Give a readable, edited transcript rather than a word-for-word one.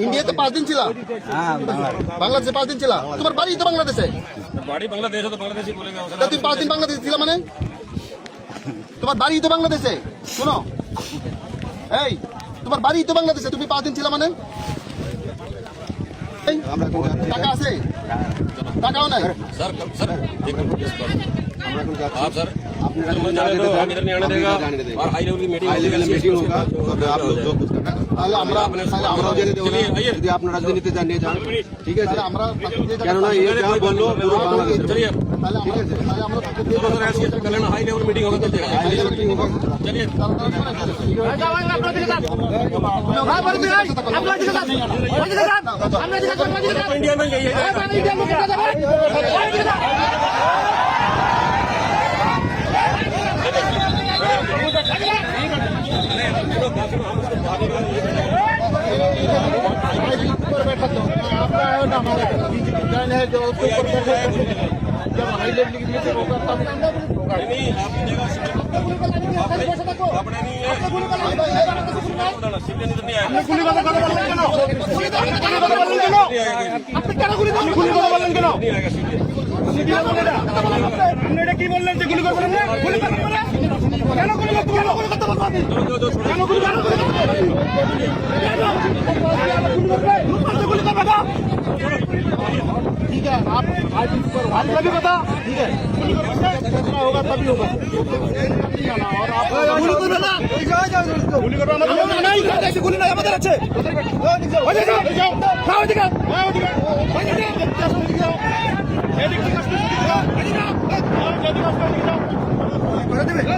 ইন্ডিয়াতে 5 দিন ছিল, বাংলাদেশে 5 দিন ছিল। তোমার বাড়ি তো বাংলাদেশে? বাড়ি বাংলাদেশ, তো বাংলাদেশি বলে গেল। তুমি 5 দিন বাংলাদেশে ছিল মানে? তোমার বাড়ি তো বাংলাদেশে। শোনো, এই তোমার বাড়ি তো বাংলাদেশে, তুমি 5 দিন ছিল মানে? টাকা আছে? টাকাও নাই। सर सर आप सर हम इधर नहीं आने देगा और हाई लेवल की मीटिंग होगा तो आप लोग जो कुछ करना यदि आप राजनीति जानिए जान, ठीक है सर। কেননা ये क्या बोलो पूरा बांग्लादेश। चलिए ठीक है सर, हाई लेवल मीटिंग होगा तो चलिए इंडिया में यही है। কি বললেন যে গুলি করবেন না? গুলি করবেন না? কেন গুলি করতে কেন গুলি করতে বলবেন? কেন গুলি করবেন? गुली कर बेटा, ठीक है। आप आज भी बता, ठीक है। फैसला होगा तभी होगा। और आप गुली कर बेटा, गुली कर बेटा नहीं करते, ऐसे गुली नहीं हमारे अच्छे। वजह से खाओ दिखा, खाओ दिखा, वजह से दिखाओ, ये दिखा, ये दिखा, ये दिखा,